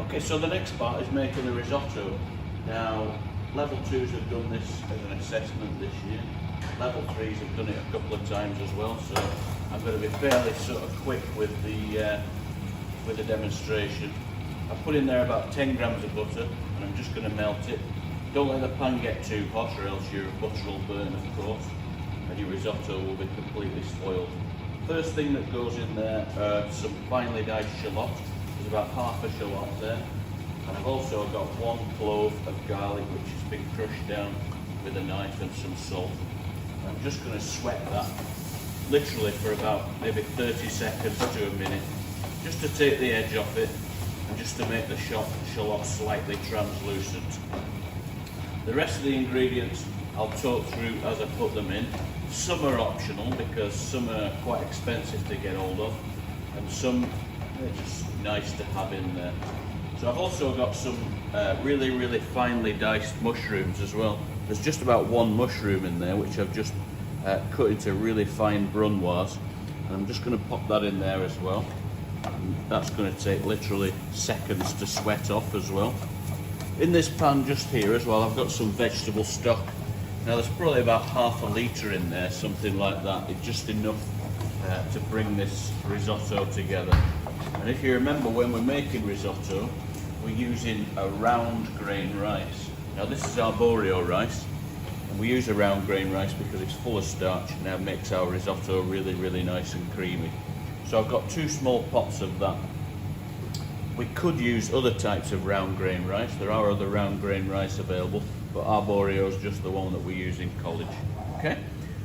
Okay, so the next part is making the risotto. Now, level 2s have done this as an assessment this year. Level 3s have done it a couple of times as well, so I'm going to be fairly sort of quick with the demonstration. I put in there about 10 grams of butter and I'm just going to melt it. Don't let the pan get too hot or else your butter will burn, of course, and your risotto will be completely spoiled. First thing that goes in there are some finely diced shallot. There's about half a shallot there. And I've also got 1 clove of garlic which has been crushed down with a knife and some salt. And I'm just going to sweat that literally for about maybe 30 seconds to a minute, just to take the edge off it and just to make the shallot slightly translucent. The rest of the ingredients I'll talk through as I put them in. Some are optional because some are quite expensive to get hold of, and some are just nice to have in there. So I've also got some really finely diced mushrooms as well. There's just about 1 mushroom in there which I've just cut into really fine brunoise, and I'm just going to pop that in there as well. And that's going to take literally seconds to sweat off as well. In this pan just here as well, I've got some vegetable stock. Now there's probably about half a litre in there, something like that. It's just enough to bring this risotto together. And if you remember, when we're making risotto, we're using a round grain rice. Now this is arborio rice, and we use a round grain rice because it's full of starch and that makes our risotto really nice and creamy. So I've got 2 small pots of that. We could use other types of round grain rice. There are other round grain rice available, but arborio is just the one that we use in college. Okay,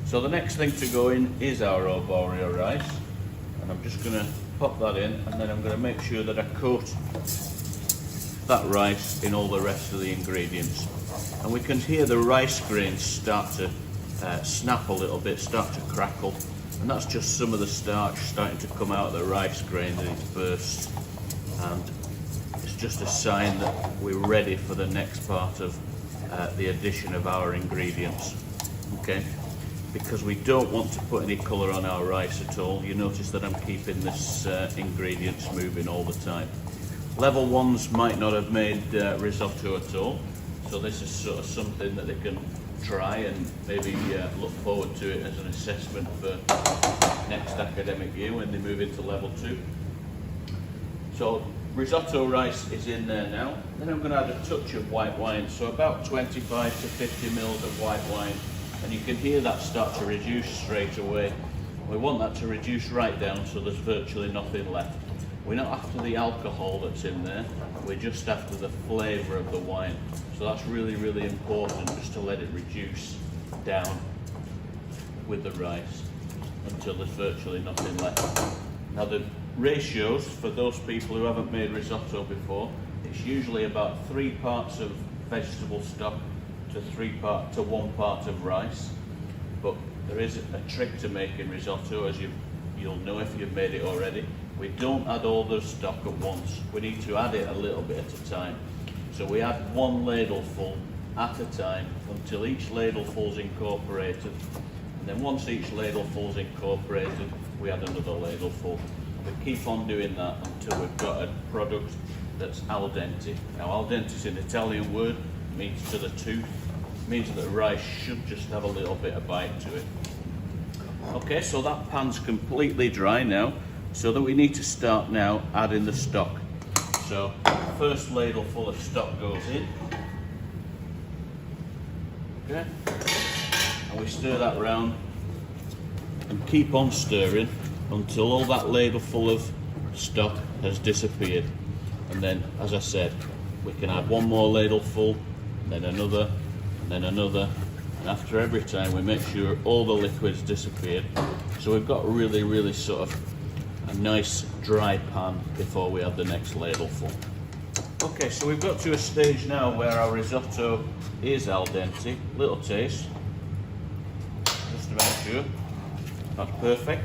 so the next thing to go in is our arborio rice, and I'm just going to pop that in, and then I'm going to make sure that I coat that rice in all the rest of the ingredients. And we can hear the rice grains start to snap a little bit, start to crackle, and that's just some of the starch starting to come out of the rice grains and it's burst. And it's just a sign that we're ready for the next part of the addition of our ingredients. Okay, because we don't want to put any colour on our rice at all. You notice that I'm keeping this ingredients moving all the time. Level 1s might not have made risotto at all, so this is sort of something that they can try and maybe look forward to it as an assessment for next academic year when they move into level 2. So risotto rice is in there now. Then I'm going to add a touch of white wine, so about 25 to 50 mils of white wine, and you can hear that start to reduce straight away. We want that to reduce right down so there's virtually nothing left. We're not after the alcohol that's in there, we're just after the flavour of the wine. So that's really important, just to let it reduce down with the rice until there's virtually nothing left. Now the ratios, for those people who haven't made risotto before, it's usually about 3 parts of vegetable stock to 1 part of rice. But there is a trick to making risotto, as you'll know if you've made it already. We don't add all the stock at once. We need to add it a little bit at a time. So we add 1 ladleful at a time until each ladleful's incorporated. And then once each ladleful's incorporated, we add another ladleful. We keep on doing that until we've got a product that's al dente. Now al dente is an Italian word, means to the tooth. It means that the rice should just have a little bit of bite to it. Okay, so that pan's completely dry now, so that we need to start now adding the stock. So first ladleful of stock goes in. Okay, and we stir that round and keep on stirring until all that ladleful of stock has disappeared. And then, as I said, we can add 1 more ladleful, then another, and then another. And after every time, we make sure all the liquid's disappeared. So we've got really sort of a nice dry pan before we add the next ladleful. Okay, so we've got to a stage now where our risotto is al dente. Little taste, just about sure. That's perfect,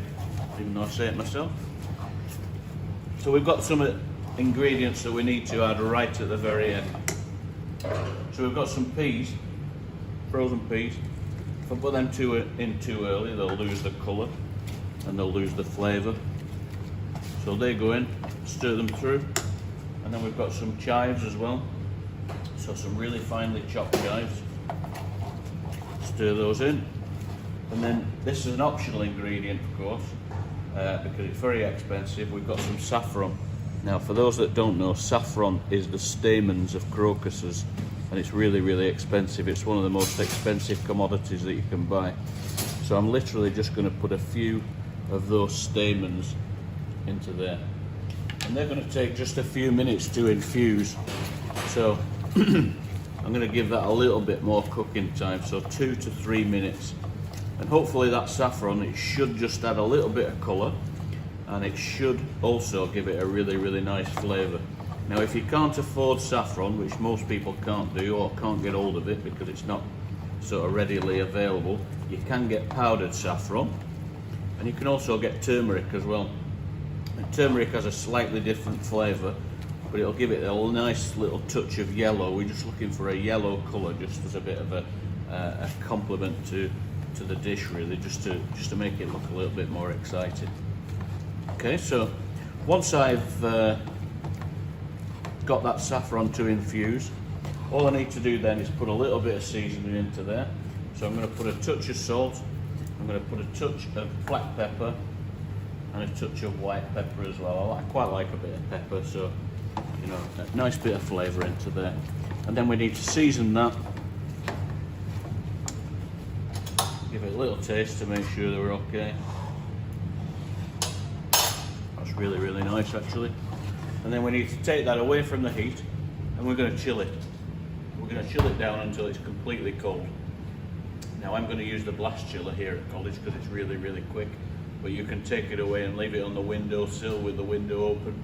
even though I say it myself. So we've got some ingredients that we need to add right at the very end. So we've got some peas, frozen peas. If I put them in too early, they'll lose the colour and they'll lose the flavour. So they go in, stir them through, and And then we've got some chives as well. So some really finely chopped chives. Stir those in. And then this is an optional ingredient, of course, because it's very expensive. We've got some saffron. Now, for those that don't know, saffron is the stamens of crocuses, and it's really, really expensive. It's one of the most expensive commodities that you can buy. So I'm literally just going to put a few of those stamens into there. And they're going to take just a few minutes to infuse. So I'm going to give that a little bit more cooking time, so 2 to 3 minutes. And hopefully that saffron, it should just add a little bit of colour, and it should also give it a really, really nice flavour. Now, if you can't afford saffron, which most people can't do or can't get hold of it because it's not sort of readily available, you can get powdered saffron, and you can also get turmeric as well. And turmeric has a slightly different flavour, but it'll give it a nice little touch of yellow. We're just looking for a yellow colour, just as a bit of a complement to the dish, really, just to make it look a little bit more exciting. Okay, so once I've got that saffron to infuse, all I need to do then is put a little bit of seasoning into there. So I'm going to put a touch of salt, I'm going to put a touch of black pepper, and a touch of white pepper as well. I quite like a bit of pepper, so you know, a nice bit of flavour into there. And then we need to season that. Give it a little taste to make sure that we're okay. That's really, really nice actually. And then we need to take that away from the heat, and we're going to chill it. We're going to chill it down until it's completely cold. Now I'm going to use the blast chiller here at college because it's really, really quick. But you can take it away and leave it on the windowsill with the window open.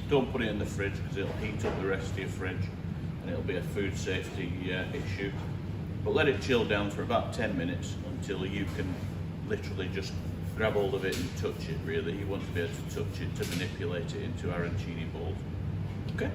Don't put it in the fridge because it'll heat up the rest of your fridge and it'll be a food safety issue. But let it chill down for about 10 minutes until you can literally just grab hold of it and touch it, really. You want to be able to touch it to manipulate it into arancini balls. Okay?